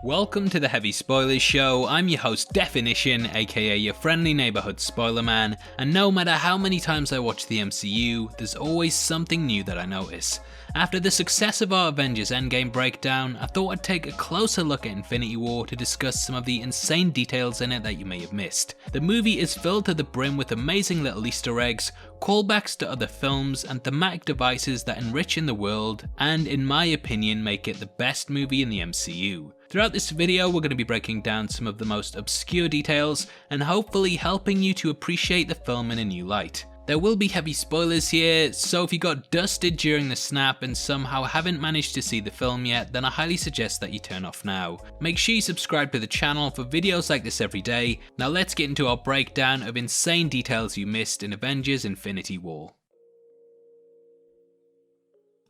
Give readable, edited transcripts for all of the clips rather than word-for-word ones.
Welcome to the Heavy Spoilers Show. I'm your host Definition, aka your friendly neighbourhood spoiler man, and no matter how many times I watch the MCU, there's always something new that I notice. After the success of our Avengers Endgame breakdown, I thought I'd take a closer look at Infinity War to discuss some of the insane details in it that you may have missed. The movie is filled to the brim with amazing little Easter eggs, callbacks to other films, and thematic devices that enrich in the world, and in my opinion make it the best movie in the MCU. Throughout this video, we're going to be breaking down some of the most obscure details and hopefully helping you to appreciate the film in a new light. There will be heavy spoilers here, so if you got dusted during the snap and somehow haven't managed to see the film yet, then I highly suggest that you turn off now. Make sure you subscribe to the channel for videos like this every day. Now let's get into our breakdown of insane details you missed in Avengers Infinity War.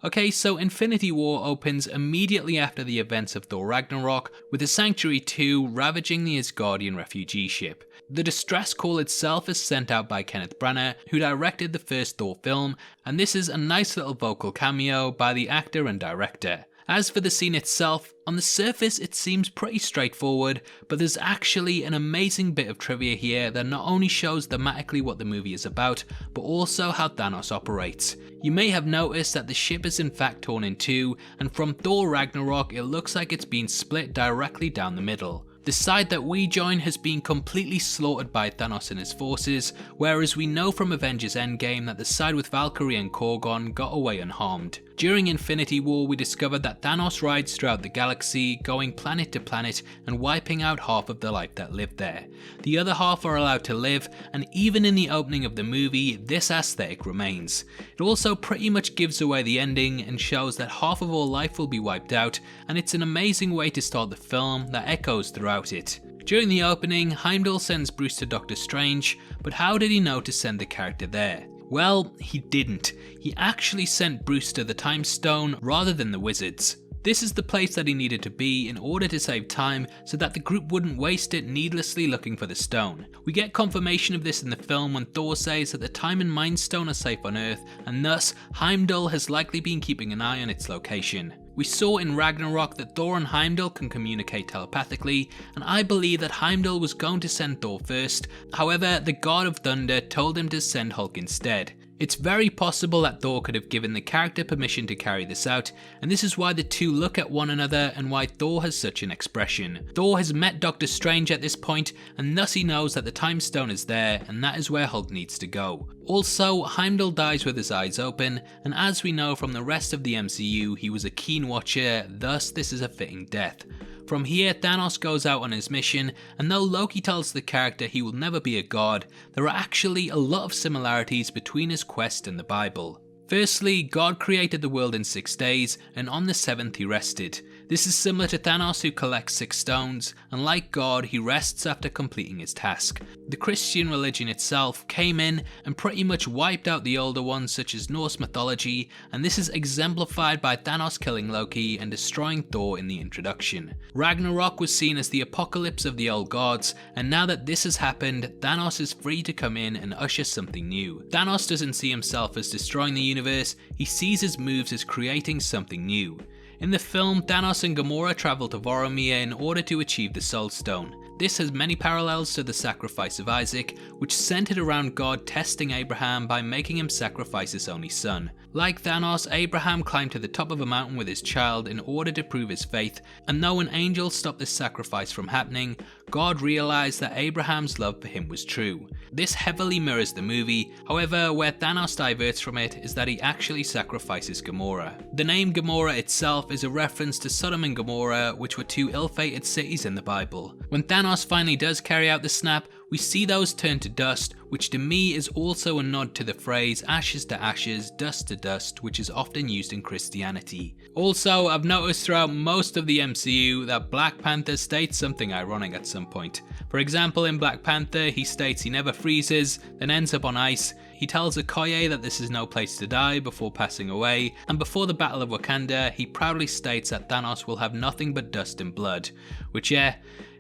Okay, so Infinity War opens immediately after the events of Thor Ragnarok, with the Sanctuary 2 ravaging the Asgardian refugee ship. The distress call itself is sent out by Kenneth Branagh, who directed the first Thor film, and this is a nice little vocal cameo by the actor and director. As for the scene itself, on the surface it seems pretty straightforward, but there's actually an amazing bit of trivia here that not only shows thematically what the movie is about, but also how Thanos operates. You may have noticed that the ship is in fact torn in two, and from Thor Ragnarok it looks like it's been split directly down the middle. The side that we join has been completely slaughtered by Thanos and his forces, whereas we know from Avengers Endgame that the side with Valkyrie and Korgon got away unharmed. During Infinity War, we discovered that Thanos rides throughout the galaxy, going planet to planet and wiping out half of the life that lived there. The other half are allowed to live, and even in the opening of the movie, this aesthetic remains. It also pretty much gives away the ending and shows that half of all life will be wiped out, and it's an amazing way to start the film that echoes throughout it. During the opening, Heimdall sends Bruce to Doctor Strange, but how did he know to send the character there? Well, he didn't. He actually sent Bruce to the Time Stone rather than the Wizards. This is the place that he needed to be in order to save time so that the group wouldn't waste it needlessly looking for the stone. We get confirmation of this in the film when Thor says that the Time and Mind Stone are safe on Earth, and thus Heimdall has likely been keeping an eye on its location. We saw in Ragnarok that Thor and Heimdall can communicate telepathically, and I believe that Heimdall was going to send Thor first. However, the God of Thunder told him to send Hulk instead. It's very possible that Thor could have given the character permission to carry this out, and this is why the two look at one another and why Thor has such an expression. Thor has met Doctor Strange at this point, and thus he knows that the Time Stone is there, and that is where Hulk needs to go. Also, Heimdall dies with his eyes open, and as we know from the rest of the MCU, he was a keen watcher, thus this is a fitting death. From here, Thanos goes out on his mission, and though Loki tells the character he will never be a god, there are actually a lot of similarities between his quest and the Bible. Firstly, God created the world in 6 days, and on the 7th he rested. This is similar to Thanos, who collects 6 stones, and like God, he rests after completing his task. The Christian religion itself came in and pretty much wiped out the older ones such as Norse mythology, and this is exemplified by Thanos killing Loki and destroying Thor in the introduction. Ragnarok was seen as the apocalypse of the old gods, and now that this has happened, Thanos is free to come in and usher something new. Thanos doesn't see himself as destroying the universe, he sees his moves as creating something new. In the film, Thanos and Gamora travel to Voromir in order to achieve the Soul Stone. This has many parallels to the sacrifice of Isaac, which centered around God testing Abraham by making him sacrifice his only son. Like Thanos, Abraham climbed to the top of a mountain with his child in order to prove his faith, and though an angel stopped this sacrifice from happening, God realized that Abraham's love for him was true. This heavily mirrors the movie, however, where Thanos diverts from it is that he actually sacrifices Gamora. The name Gamora itself is a reference to Sodom and Gomorrah, which were two ill-fated cities in the Bible. When Thanos finally does carry out the snap, we see those turn to dust, which to me is also a nod to the phrase ashes to ashes, dust to dust, which is often used in Christianity. Also, I've noticed throughout most of the MCU that Black Panther states something ironic at some point. For example, in Black Panther, he states he never freezes, then ends up on ice. He tells Okoye that this is no place to die before passing away, and before the Battle of Wakanda, he proudly states that Thanos will have nothing but dust and blood. which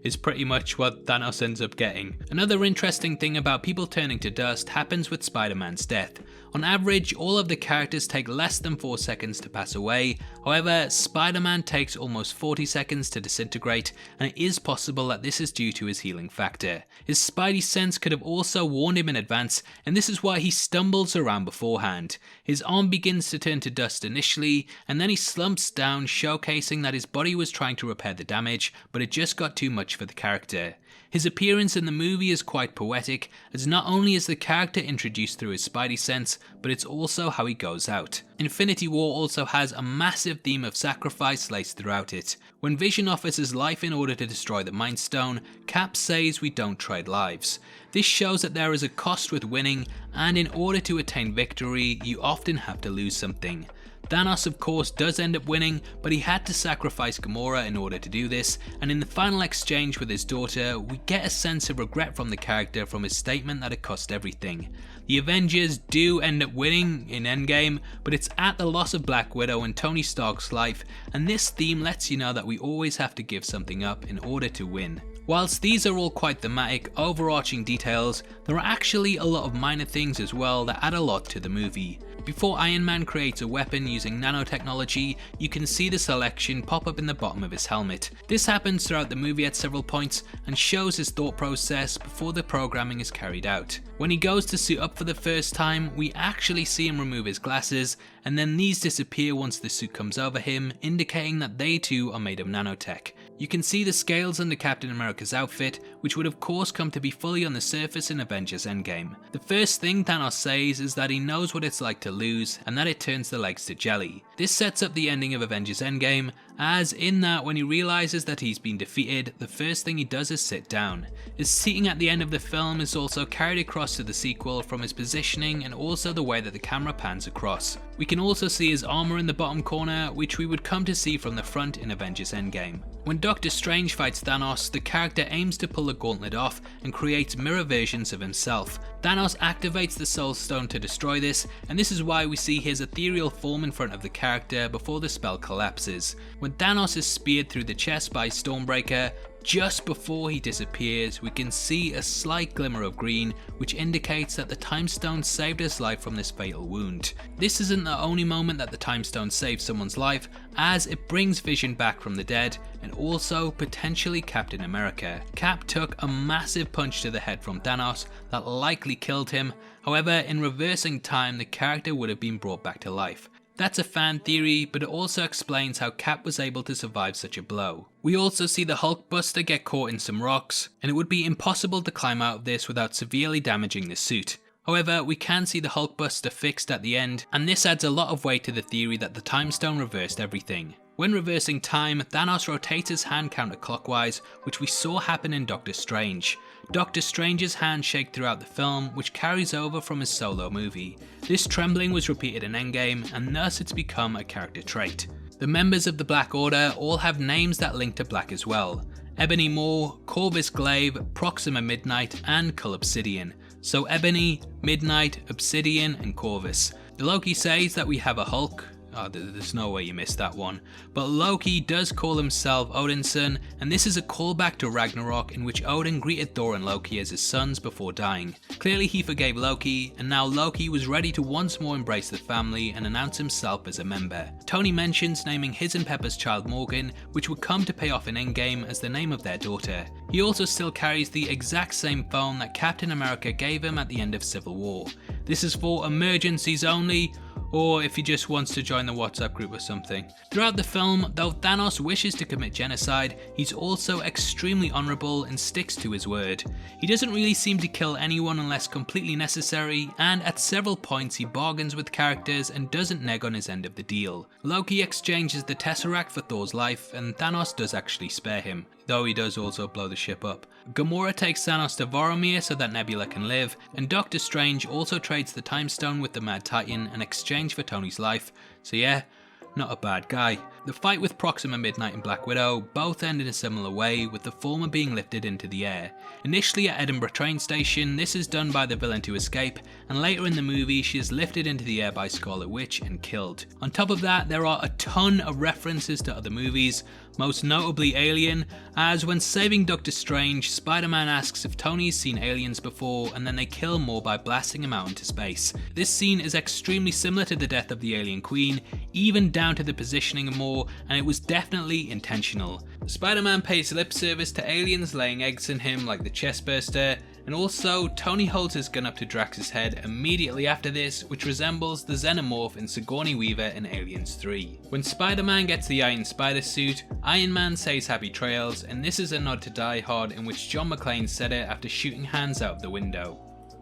is pretty much what Thanos ends up getting. Another interesting thing about people turning to dust happens with Spider-Man's death. On average, all of the characters take less than 4 seconds to pass away. However, Spider-Man takes almost 40 seconds to disintegrate, and it is possible that this is due to his healing factor. His spidey sense could have also warned him in advance, and this is why he stumbles around beforehand. His arm begins to turn to dust initially, and then he slumps down, showcasing that his body was trying to repair the damage, but it just got too much for the character. His appearance in the movie is quite poetic, as not only is the character introduced through his spidey sense, but it's also how he goes out. Infinity War also has a massive theme of sacrifice laced throughout it. When Vision offers his life in order to destroy the Mind Stone, Cap says we don't trade lives. This shows that there is a cost with winning, and in order to attain victory, you often have to lose something. Thanos of course does end up winning, but he had to sacrifice Gamora in order to do this, and in the final exchange with his daughter, we get a sense of regret from the character from his statement that it cost everything. The Avengers do end up winning in Endgame, but it's at the loss of Black Widow and Tony Stark's life, and this theme lets you know that we always have to give something up in order to win. Whilst these are all quite thematic, overarching details, there are actually a lot of minor things as well that add a lot to the movie. Before Iron Man creates a weapon using nanotechnology, you can see the selection pop up in the bottom of his helmet. This happens throughout the movie at several points and shows his thought process before the programming is carried out. When he goes to suit up for the first time, we actually see him remove his glasses, and then these disappear once the suit comes over him, indicating that they too are made of nanotech. You can see the scales under Captain America's outfit, which would of course come to be fully on the surface in Avengers Endgame. The first thing Thanos says is that he knows what it's like to lose, and that it turns the legs to jelly. This sets up the ending of Avengers Endgame, as in that when he realizes that he's been defeated, the first thing he does is sit down. His seating at the end of the film is also carried across to the sequel from his positioning and also the way that the camera pans across. We can also see his armor in the bottom corner, which we would come to see from the front in Avengers Endgame. When Doctor Strange fights Thanos, the character aims to pull the gauntlet off and creates mirror versions of himself. Thanos activates the Soul Stone to destroy this, and this is why we see his ethereal form in front of the character before the spell collapses. When Thanos is speared through the chest by Stormbreaker, just before he disappears, we can see a slight glimmer of green, which indicates that the Time Stone saved his life from this fatal wound. This isn't the only moment that the Time Stone saves someone's life, as it brings Vision back from the dead, and also potentially Captain America. Cap took a massive punch to the head from Thanos that likely killed him. However, in reversing time, the character would have been brought back to life. That's a fan theory, but it also explains how Cap was able to survive such a blow. We also see the Hulkbuster get caught in some rocks, and it would be impossible to climb out of this without severely damaging the suit. However, we can see the Hulkbuster fixed at the end, and this adds a lot of weight to the theory that the Time Stone reversed everything. When reversing time, Thanos rotates his hand counterclockwise, which we saw happen in Doctor Strange. Doctor Strange's hands shake throughout the film, which carries over from his solo movie. This trembling was repeated in Endgame, and thus it's become a character trait. The members of the Black Order all have names that link to black as well. Ebony Maw, Corvus Glaive, Proxima Midnight, and Cull Obsidian. So Ebony, Midnight, Obsidian, and Corvus. Loki says that we have a Hulk. Oh, there's no way you missed that one. But Loki does call himself Odinson, and this is a callback to Ragnarok in which Odin greeted Thor and Loki as his sons before dying. Clearly he forgave Loki, and now Loki was ready to once more embrace the family and announce himself as a member. Tony mentions naming his and Pepper's child Morgan, which would come to pay off in Endgame as the name of their daughter. He also still carries the exact same phone that Captain America gave him at the end of Civil War. This is for emergencies only, or if he just wants to join the WhatsApp group or something. Throughout the film, though Thanos wishes to commit genocide, he's also extremely honourable and sticks to his word. He doesn't really seem to kill anyone unless completely necessary, and at several points he bargains with characters and doesn't neg on his end of the deal. Loki exchanges the Tesseract for Thor's life, and Thanos does actually spare him, though he does also blow the ship up. Gamora takes Thanos to Voromir so that Nebula can live, and Doctor Strange also trades the Time Stone with the Mad Titan in exchange for Tony's life. So yeah, not a bad guy. The fight with Proxima Midnight and Black Widow both end in a similar way, with the former being lifted into the air. Initially at Edinburgh train station, this is done by the villain to escape, and later in the movie she is lifted into the air by Scarlet Witch and killed. On top of that, there are a ton of references to other movies, most notably Alien, as when saving Doctor Strange, Spider-Man asks if Tony's seen aliens before, and then they kill more by blasting him out into space. This scene is extremely similar to the death of the Alien Queen, even down to the positioning and more, and it was definitely intentional. Spider-Man pays lip service to aliens laying eggs in him like the chestburster, and also Tony holds his gun up to Drax's head immediately after this, which resembles the xenomorph in Sigourney Weaver in Aliens 3. When Spider-Man gets the Iron Spider suit, Iron Man says happy trails, and this is a nod to Die Hard, in which John McClane said it after shooting hands out of the window.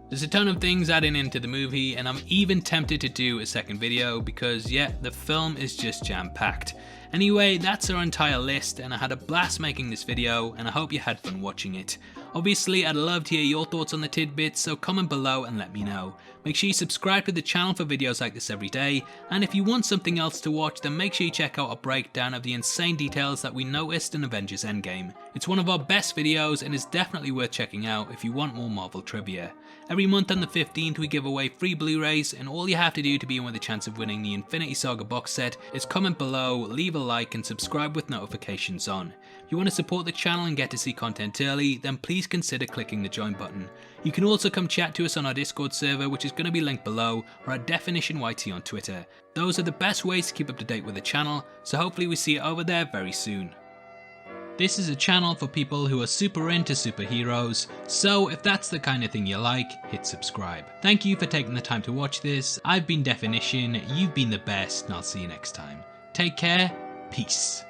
There's a ton of things adding into the movie, and I'm even tempted to do a second video because yeah, the film is just jam-packed. Anyway, that's our entire list, and I had a blast making this video, and I hope you had fun watching it. Obviously, I'd love to hear your thoughts on the tidbits, so comment below and let me know. Make sure you subscribe to the channel for videos like this every day, and if you want something else to watch, then make sure you check out a breakdown of the insane details that we noticed in Avengers Endgame. It's one of our best videos and is definitely worth checking out if you want more Marvel trivia. Every month on the 15th we give away free Blu-rays, and all you have to do to be in with a chance of winning the Infinity Saga box set is comment below, leave a like and subscribe with notifications on. If you want to support the channel and get to see content early, then please consider clicking the join button. You can also come chat to us on our Discord server, which is going to be linked below, or at DefinitionYT on Twitter. Those are the best ways to keep up to date with the channel, so hopefully we see you over there very soon. This is a channel for people who are super into superheroes, so if that's the kind of thing you like, hit subscribe. Thank you for taking the time to watch this. I've been Definition, you've been the best, and I'll see you next time. Take care, peace.